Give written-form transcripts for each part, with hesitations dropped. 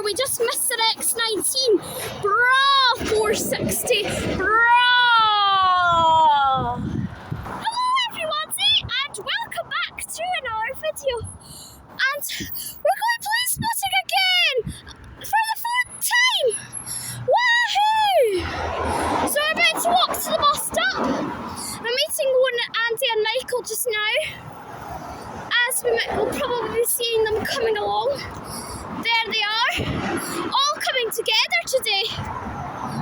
We just missed the X19. Brah, 460. Brah. Hello everybody, and welcome back to another video. And we're going Planespotting again for the 4th time. Woohoo! So we're about to walk to the bus stop. I'm meeting Owen, Andy and Michael just now. As we will probably be seeing them coming along. There they are, all coming together today.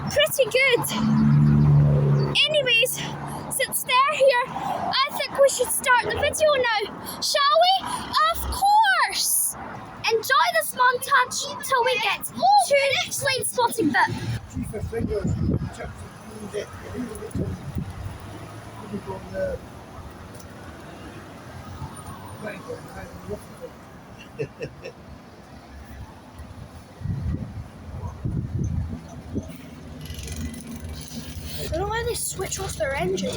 Pretty good. Anyways, since they're here, I think we should start the video now, shall we? Of course! Enjoy this montage till we get to the Planespotting bit. I don't know why they switch off their engine.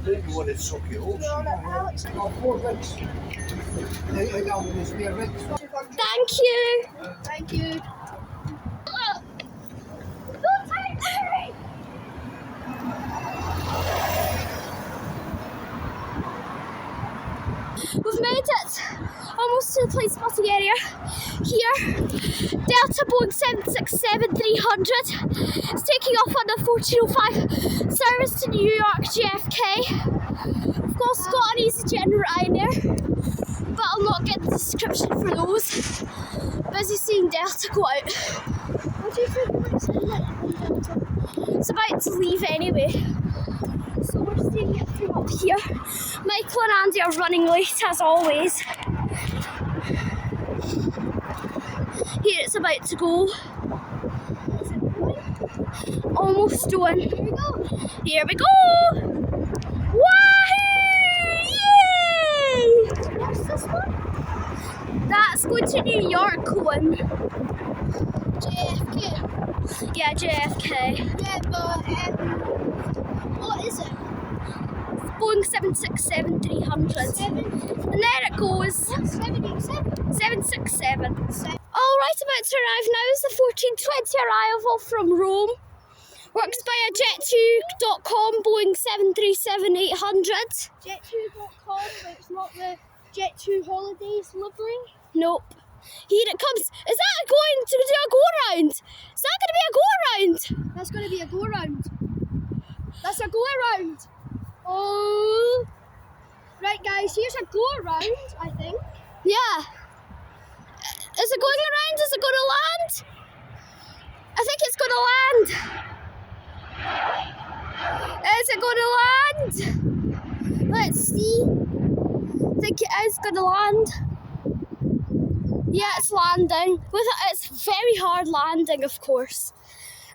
You want to suck it all? Thank you. Thank you. We've made it almost to the Planespotting area. Here, Delta Boeing 767-300 is taking off on the 1405 service to New York JFK. Of course, got an easyJet and Ryanair, but I'll not get the description for those. Busy seeing Delta go out. What do you think it's in it? It's about to leave anyway. So we're seeing it through up here. Michael and Andy are running late as always. Here it's about to go. Is it going? Almost done. Here we go. Here we go! Wahoo! Yay! What's this one? That's going to New York, Owen. JFK. Yeah, JFK. Yeah, but what is it? Boeing 767-300. 7. And there it goes. 787. 767. Alright, about to arrive now is the 1420 arrival from Rome. Works by a jet2.com Boeing 737-800. Jet2.com, but it's not the Jet2 Holidays livery. Nope. Here it comes. Is that going to do a go-around? Is that going to be a go-around? That's going to be a go-around. That's a go-around. Oh. Right, guys, here's a go-around, I think. Yeah. Is it going around? Is it going to land? I think it's going to land. Is it going to land? Let's see. I think it is going to land. Yeah, it's landing. It's very hard landing, of course.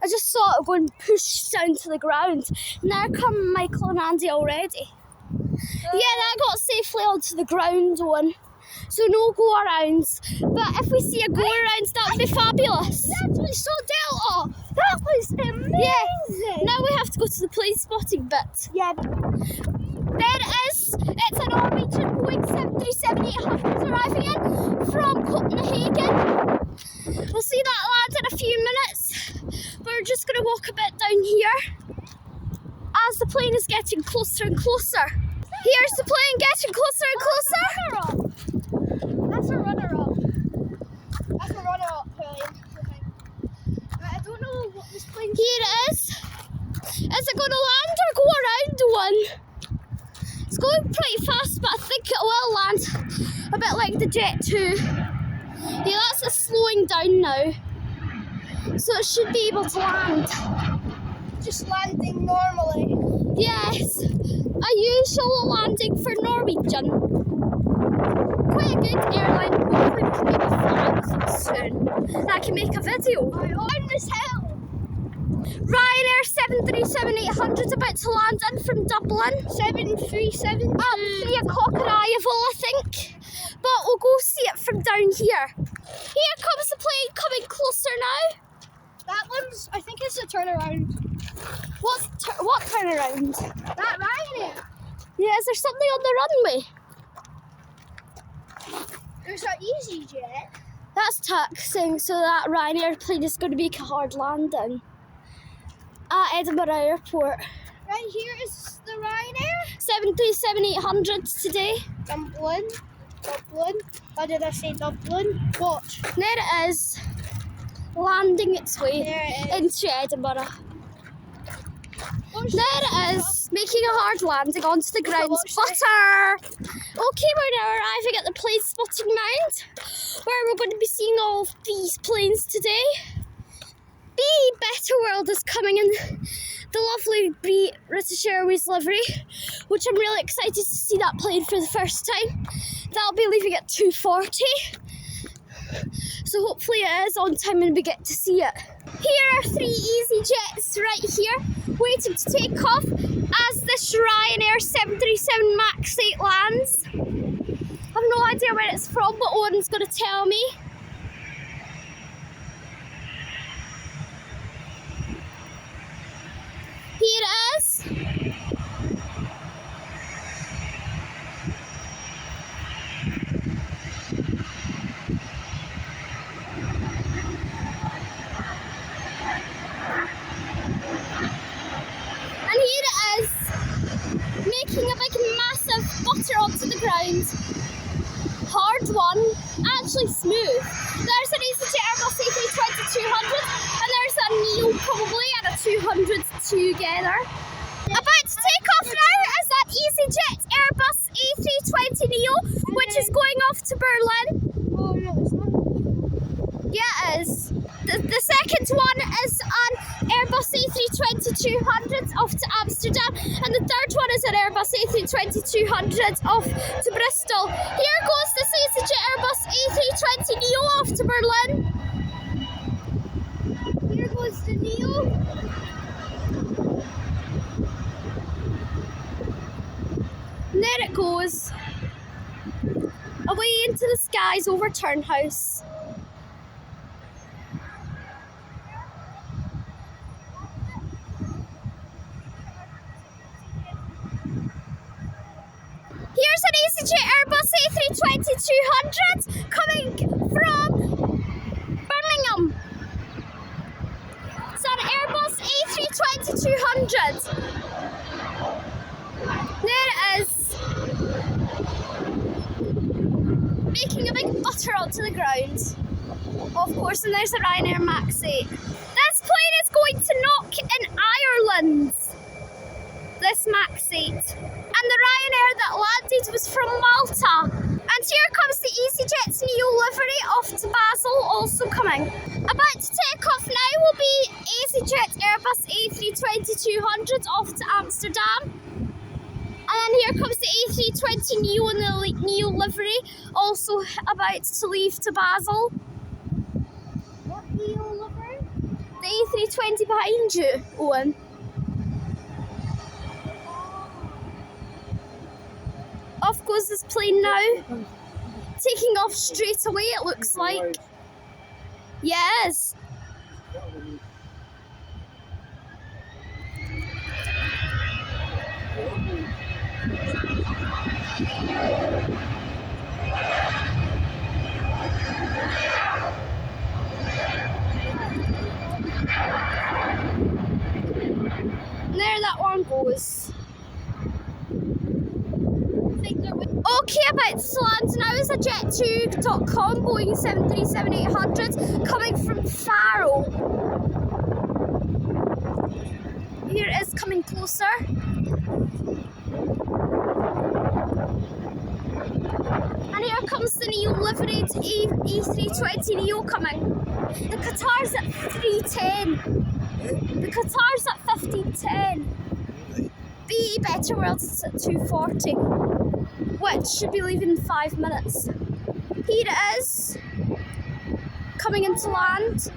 I just saw it going push down to the ground. And there come Michael and Andy already. Yeah, that got safely onto the ground one. So no go-arounds. But if we see a go-around, that would be fabulous. We actually saw Delta. That was amazing. Yeah. Now we have to go to the Planespotting bit. Yeah. There it is. It's a Norwegian Boeing 737-800 arriving in from Copenhagen. We'll see that land in a few minutes. We're just going to walk a bit down here as the plane is getting closer and closer. Here's the plane getting closer and closer. That's a runner-up. That's a runner-up plane. I don't know what this plane is. Here it is. Is it going to land or go around one? It's going pretty fast, but I think it will land a bit like the Jet2. Yeah, that's it slowing down now. So it should be able to land. Just landing normally. Yes, a usual landing for Norwegian. Quite a good airline. Hopefully we can maybe fly with them soon. And I can make a video. On this hill. Ryanair 737-800 about to land in from Dublin. 737. At 3 o'clock arrival, I think. But we'll go see it from down here. Here comes the plane coming closer now. That one's, I think it's a turnaround. What What turnaround? That Ryanair. Yeah, is there something on the runway? There's an easyJet. That's taxing, so that Ryanair plane is going to make a hard landing at Edinburgh Airport. Right here is the Ryanair. 737-800 today. Dublin. Why did I say Dublin? Watch. There it is, landing its way There it is. into Edinburgh. Watch There it is, making a hard landing onto the ground. watch Butter! Okay, we're now arriving at the Planespotting Mound, where we're going to be seeing all of these planes today. Better World is coming in the lovely British Airways livery, which I'm really excited to see that plane for the first time. That'll be leaving at 2:40, so hopefully it is on time and we get to see it. Here are 3 easyJets right here, waiting to take off as this Ryanair 737 MAX 8 lands. I have no idea where it's from, but Owen's going to tell me. Here it is. And here it is, making a big massive butter onto the ground. Hard one, actually smooth. There's an easyJet Airbus A320-200 and there's a Neo probably and a 200 together. About to take off now is that easyJet Airbus A320 Neo, which is going off to Berlin. Oh no, it's not. Yeah, it is. The second one is an Airbus A320-200 off to Amsterdam, and the third one is an Airbus A320-200 off to Bristol. Here goes this easyJet Airbus A320 Neo off to Berlin. Here goes the Neo. And there it goes, away into the skies over Turnhouse. Here's an easyJet Airbus A320-200 coming from Birmingham. It's an Airbus A320-200. There it is, making a big butter onto the ground. Of course, and there's a Ryanair MAX 8. This plane is going to knock in Ireland. This MAX 8. And the Ryanair that landed was from Malta. And here comes the easyJet Neo livery off to Basel, also coming. About to take off now will be easyJet Airbus A320-200 off to Amsterdam. And then here comes the A320 Neo in the Neo livery, also about to leave to Basel. What Neo livery? The A320 behind you, Owen. Off goes this plane now, taking off straight away it looks like. Yes. And there that one goes. Okay, about to land now is a jet2.com Boeing 737-800 coming from Faro. Here it is coming closer. And here comes the Neo liveried A320 Neo coming. The Qatar's at 3:10. The Qatar's at 15:10. BE Better World is at 2:40. Which should be leaving in 5 minutes. Here it is, coming into land.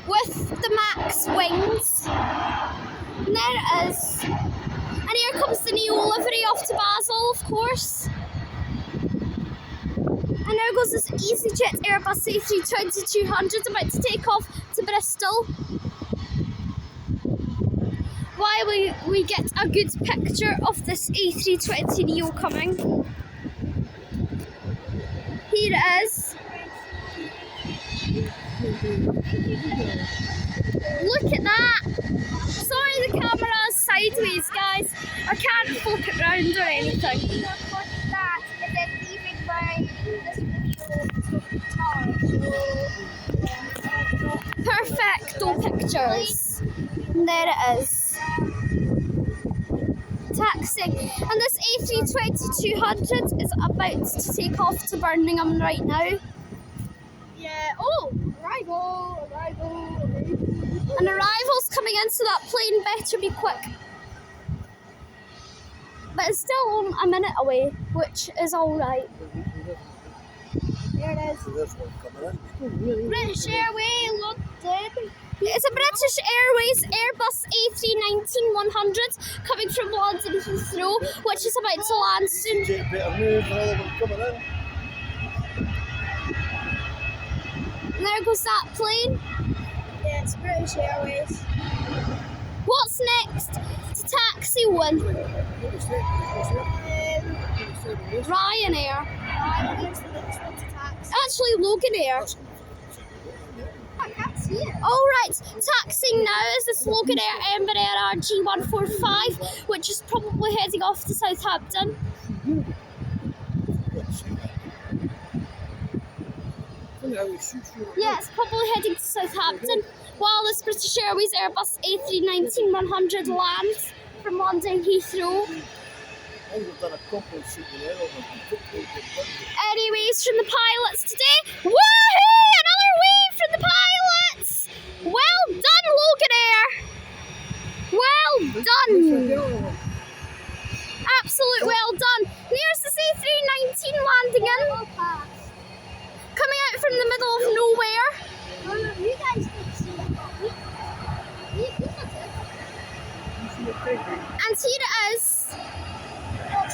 With the MAX wings. And there it is. And here comes the Neo livery off to Basel, of course. And there goes this easyJet Airbus A320-200 about to take off to Bristol while we get a good picture of this A320 Neo coming. Here it is. Look at that! Sorry the camera's sideways, guys. I can't flip it round or anything. That and then leaving my Perfecto pictures. And there it is. Taxing. And this A320-200 is about to take off to Birmingham right now. Yeah. Oh, arrival. An arrival's coming in, so that plane better be quick. But it's still a minute away, which is alright. There it is. This one coming in. British Airways, London. It's a British Airways Airbus A320-100 coming from London Heathrow, which is about to land soon. Take a better move than other one coming in. And there goes that plane. Yeah, it's British Airways. What's next? To taxi one. Ryanair. Here's the next one to tax. Actually, Logan Air. I can't see it. Alright, taxiing now is this Logan Air Embraer RG145, which is probably heading off to Southampton. Yeah, it's probably heading to Southampton, while this British Airways Airbus A319-100 lands from London Heathrow. Anyways, from the pilots today, woohoo! Another wave from the pilots! Well done, Logan Air! Well done! Absolute well done. Here's the A319 landing in, coming out from the middle of nowhere. You guys can see it. And here it is.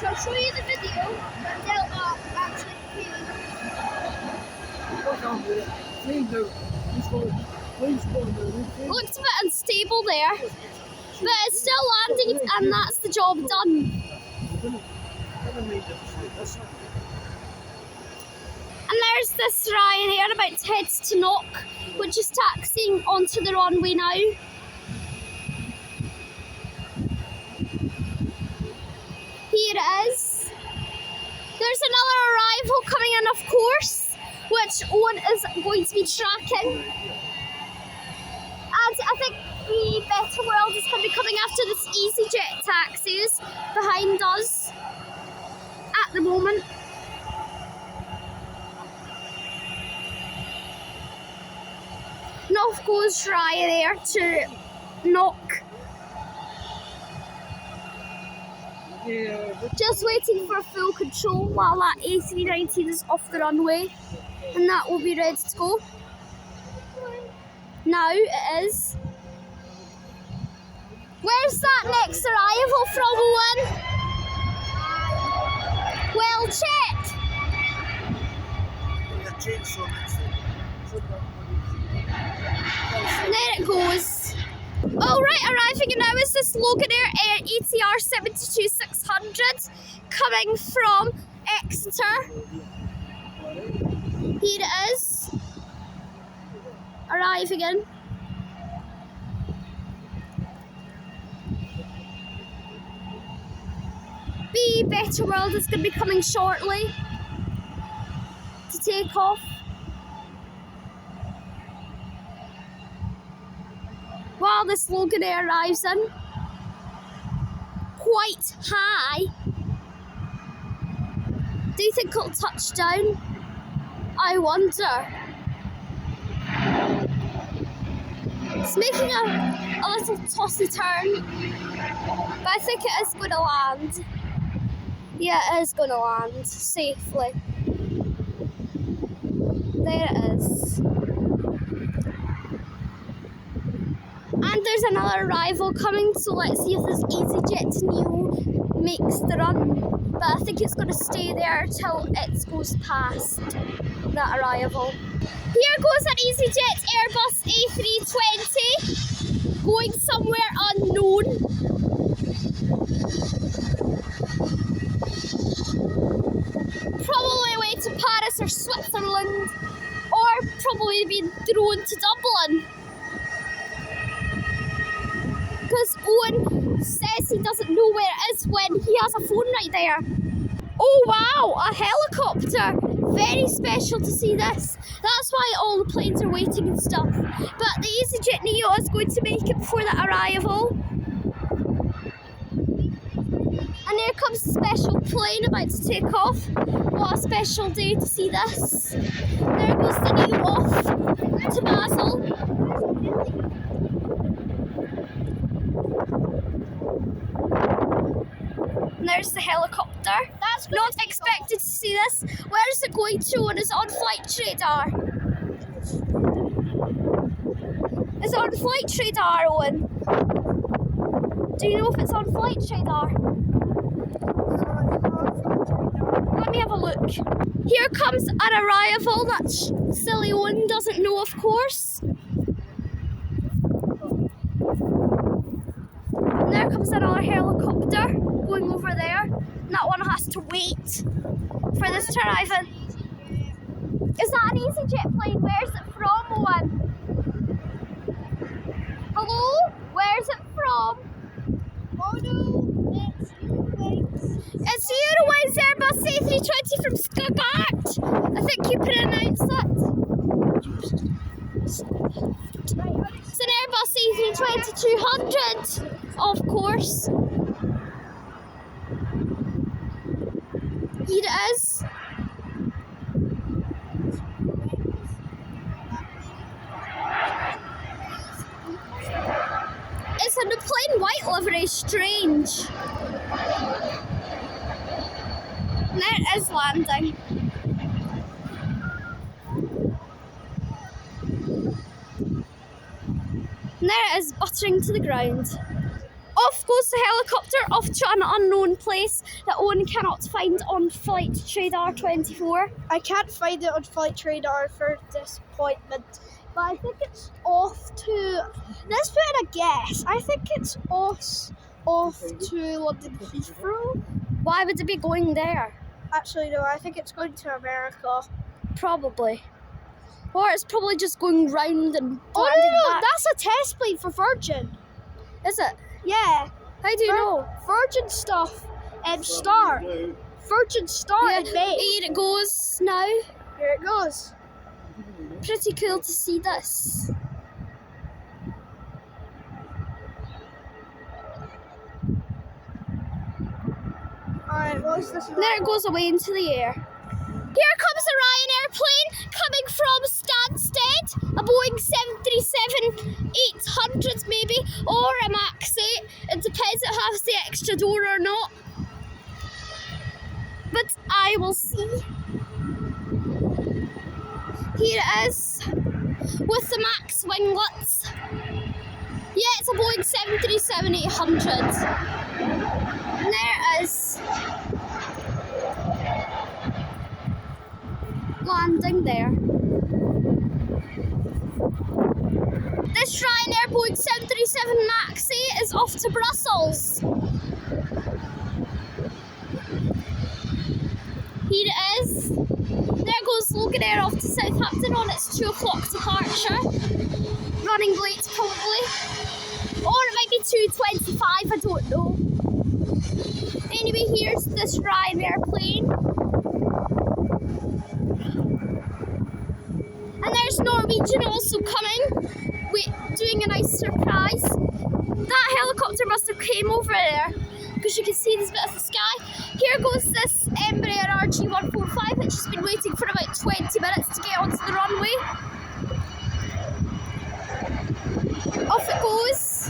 I'll show you the video that Delta actually Looked a bit unstable there, but it's still landing, and that's the job done. And there's this Ryanair about to head to Knock, which is taxiing onto the runway now. Here it is. There's another arrival coming in, of course, which Owen is going to be tracking. And I think the Better World is going to be coming after this easyJet taxis behind us at the moment. And off goes Ryanair to Knock. Just waiting for full control while that A319 is off the runway, and that will be ready to go. Now it is. Where's that next arrival from, Owen? Well checked. There it goes. Alright, arriving now is this Logan Air ATR 72-600 coming from Exeter. Here it is. Arriving in. The Better World is going to be coming shortly to take off. While this Logan Air arrives in, quite high. Do you think it'll touch down? I wonder. It's making a little tossy turn, but I think it is going to land. Yeah, it is going to land safely. There it is. And there's another arrival coming, so let's see if this easyJet Neo makes the run. But I think it's going to stay there till it goes past that arrival. Here goes an easyJet Airbus A320 going somewhere unknown. Probably away to Paris or Switzerland, or probably being thrown to Dublin. Because Owen says he doesn't know where it is when he has a phone right there. Oh wow, a helicopter! Very special to see this. That's why all the planes are waiting and stuff. But the easyJet Neo is going to make it before the arrival. And there comes the special plane about to take off. What a special day to see this. There goes the Neo off to Basel. And there's the helicopter. That's not expected to see this. Where is it going to when it's on flight radar? Is it on flight radar, Owen? Do you know if it's on flight radar? Let me have a look. Here comes an arrival that silly Owen doesn't know, of course. And there comes another helicopter going over there. And that one has to wait for this to arrive in. Is that an easyJet plane? Where's it from, Owen? Hello? Where's it from? Oh no, it's Eurowings. It's Eurowings Airbus A320 from Stuttgart. I think you pronounced that. It's an Airbus A320-200, of course. Here it is. It's in the plain white livery, strange. And there it is landing. And there it is buttering to the ground. Off goes the helicopter, off to an unknown place that Owen cannot find on Flight Radar 24. I can't find it on flight radar for disappointment, but I think it's off to. Let's put in a guess. I think it's off to London Heathrow. Why would it be going there? Actually, no. I think it's going to America. Probably. Or it's probably just going round and Oh landing no, back. that's a test plane for Virgin. Is it? Yeah. How do you know? Virgin stuff and start. Virgin start Yeah, in May. here it goes now. Here it goes. Pretty cool to see this. Alright, what's this? There it goes away into the air. Here comes a Ryanair plane coming from Stansted, a Boeing 737-800 maybe, or a Max 8. It depends if it has the extra door or not. But I will see. Here it is, with the Max winglets. Yeah, it's a Boeing 737-800. And there it is. Landing there. This Ryanair Boeing 737 Max 8 is off to Brussels. Here it is. There goes Loganair off to Southampton on its 2 o'clock departure. Running late probably. Or it might be 2:25, I don't know. Anyway, here's this Ryanair plane. And there's Norwegian also coming, doing a nice surprise. That helicopter must have came over there, because you can see this bit of the sky. Here goes this Embraer RG145, which has been waiting for about 20 minutes to get onto the runway. Off it goes.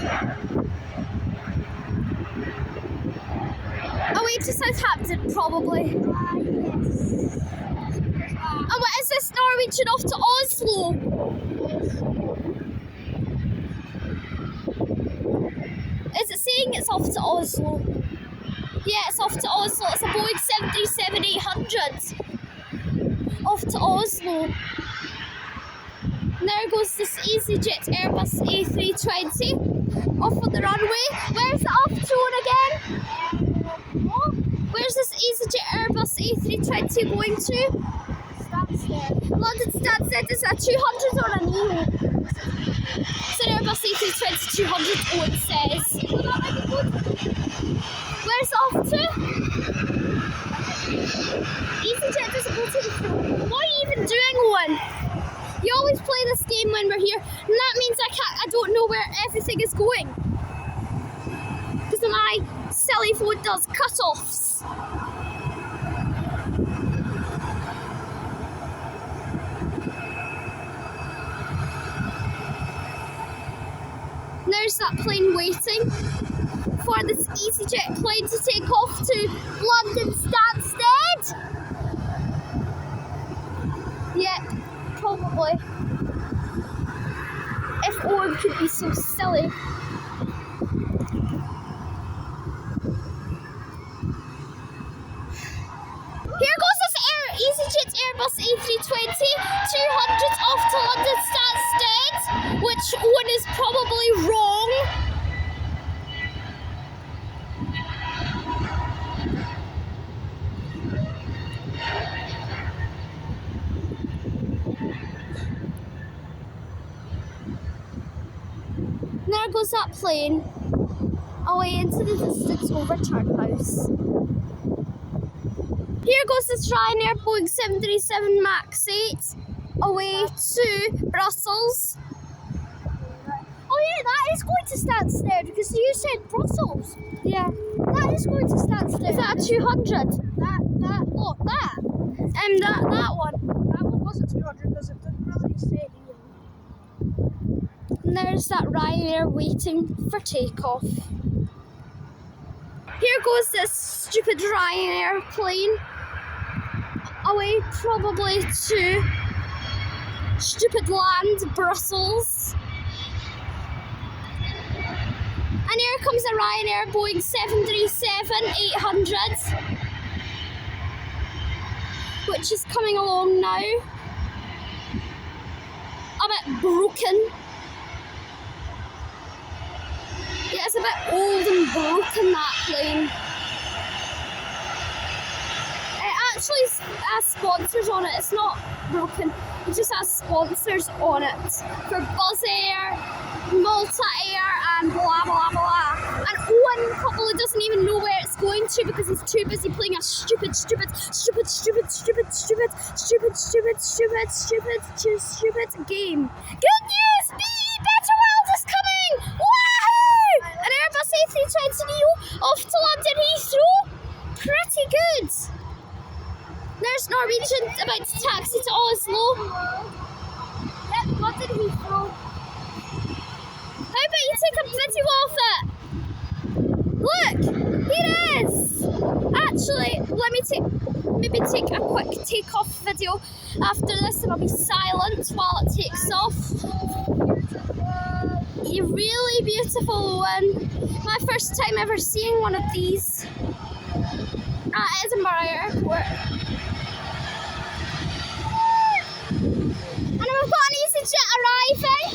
Away to Southampton, probably. And what is this Norwegian off to Oslo? Is it saying it's off to Oslo? Yeah, it's off to Oslo. It's a Boeing 737-800. Off to Oslo. There goes this easyJet Airbus A320 off on the runway. Where's it off to again? Where's this easyJet Airbus A320 going to? Stansted. London Stansted. Is that 200 or a Neo? It's an Airbus A320-200, Owen says. Where's it off to? easyJet doesn't go to the phone. What are you even doing, Owen? You always play this game when we're here, and that means I don't know where everything is going. Because my silly phone does cut-offs. There's that plane waiting for this easyJet plane to take off to London Stansted. Yep, probably. If Owen could be so silly. Here goes this easyJet Airbus A320-200 off to London Stansted, which Owen is probably wrong. There goes that plane away into the distance over Turnhouse. Here goes this Ryanair Boeing 737 MAX 8 away to Brussels. Oh yeah, that is going to Stansted because you said Brussels. Yeah. That is going to Stansted. Is that a 200? Look, that one. That one wasn't 200 because it didn't really say Neo. And there's that Ryanair waiting for takeoff. Here goes this stupid Ryanair plane away probably to stupid land, Brussels. And here comes a Ryanair Boeing 737-800, which is coming along now. A bit broken. Yeah, it's a bit old and broken, that plane. It actually has sponsors on it. It's not broken. It just has sponsors on it for Buzz Air, Malta Air, and blah blah blah. And Owen probably doesn't even know where it's going to because he's too busy playing a stupid game. Good news! BE Better World is coming! Wahoo! An Airbus A320 Neo off to London Heathrow. Pretty good. There's Norwegian about to taxi to Oslo. Yep, London Heathrow. How about you take a video of it? Look, here it is. Actually, let me maybe take a quick takeoff video after this, and I'll be silent while it takes off. You're really beautiful, Owen. My first time ever seeing one of these at Edinburgh Airport. And we've got an easyJet arriving.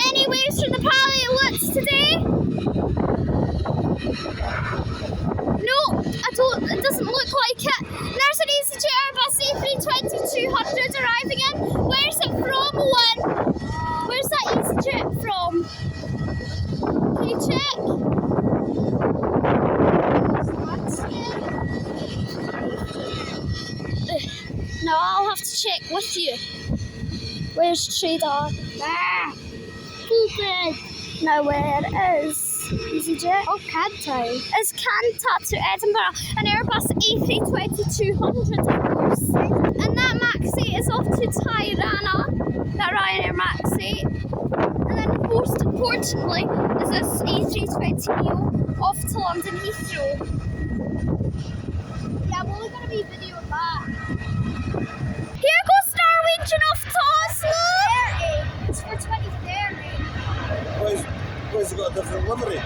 Any waves from the pilots today? No, it doesn't look like it. There's an easyJet Airbus A320-200 arriving in. Where's it from, Owen? Where's that easyJet from? Can you check? No, I'll have to check with you. Where's Trader? Ah, stupid. Now where is easyJet? Oh, Cantai. It's Canta to Edinburgh, an Airbus A320-200 of course. And that MAX 8 is off to Tirana, that Ryanair MAX 8. And then most importantly is this A320 Neo off to London Heathrow. Yeah, I'm only going to be videoing that. Here goes Norwegian off to Oslo! It's for 2030. Why's it got a different livery?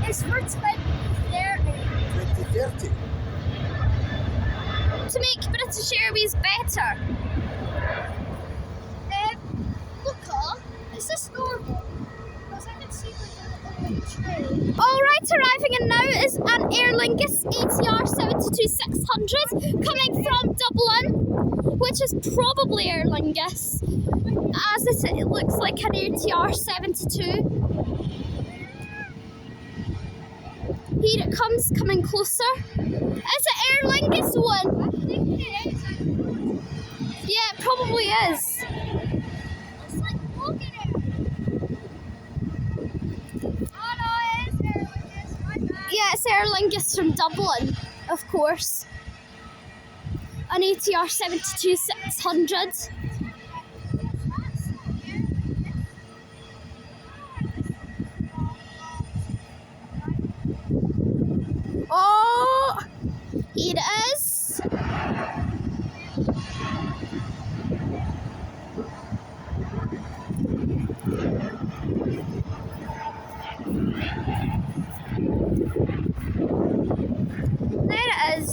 It's for 2030. 2030. To make British Airways better. Is this normal? Because I can see like a train. Alright, arriving in now is an Aer Lingus ATR 72-600 coming from Dublin, which is probably Aer Lingus, as it looks like an ATR 72. Here it comes, coming closer. Is it Aer Lingus one? I think it is. Yeah, it probably is. It's like looking at it. Oh no, it is Aer Lingus. My bad. Yeah, it's Aer Lingus from Dublin, of course. An ATR 72-600. Oh, here it is. There it is.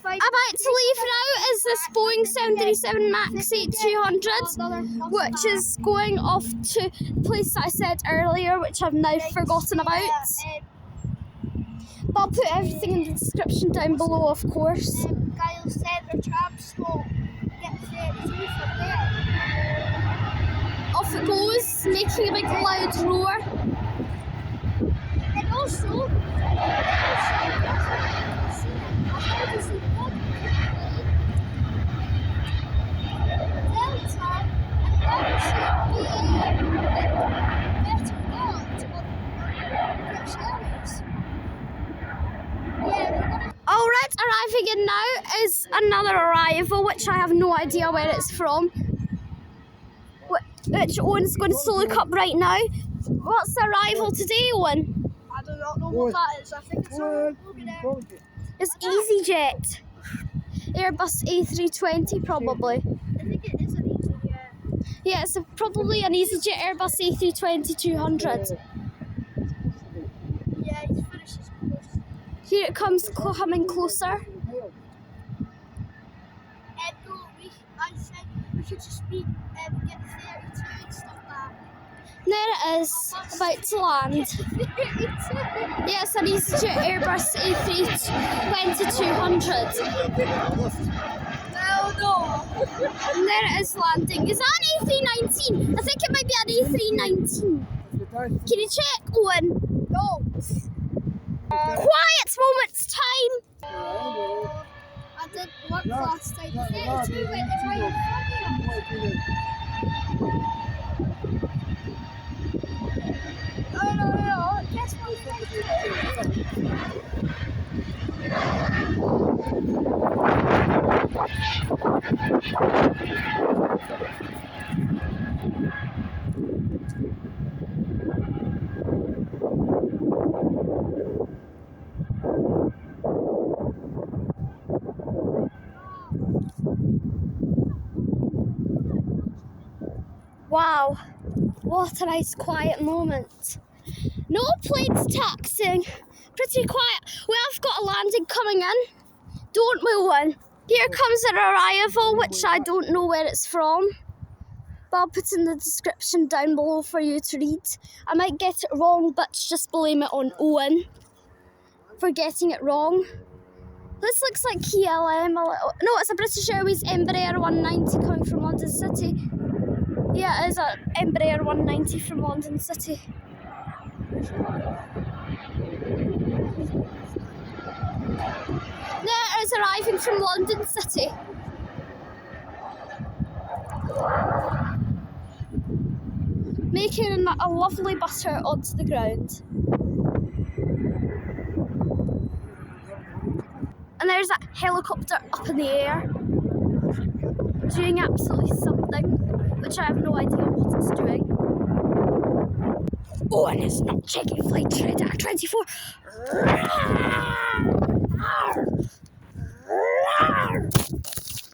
About to leave now is this Boeing 737 MAX 8-200, which is going off to the place that I said earlier, which I've now forgotten about. But I'll put everything in the description down below, of course. Kyle said the tram stop. Get 32 from there. Off it goes, making a big loud roar. And also, Alright, arriving in now is another arrival, which I have no idea where it's from. Which Owen's going to look up right now. What's the arrival today, Owen? I do not know what that is. I think it's on there. It's easyJet. Airbus A320 probably. I think it is an easyJet. Yeah, it's probably an easyJet Airbus A320-200. Yeah, he's finished his course. Here it comes, coming closer. I said we should just get the 32 and stuff back. There it is, about to land. Yes, an easyJet Airbus A320-200. No. And there it is landing. Is that an A319? I think it might be an A319. Can you check, Owen? No. Quiet moments time! I did work last time. 32 went right in front of you. No. Guess Wow, what a nice quiet moment. No planes taxiing, pretty quiet. We have got a landing coming in, don't we, Owen? Here comes an arrival, which I don't know where it's from, but I'll put in the description down below for you to read. I might get it wrong, but just blame it on Owen for getting it wrong. This looks like KLM. No, it's a British Airways Embraer 190 coming from London City. Yeah, it is an Embraer 190 from London City. There it is arriving from London City. Making a lovely butter onto the ground. And there's that helicopter up in the air, doing absolutely something, which I have no idea what it's doing. Owen is not checking flight radar 24.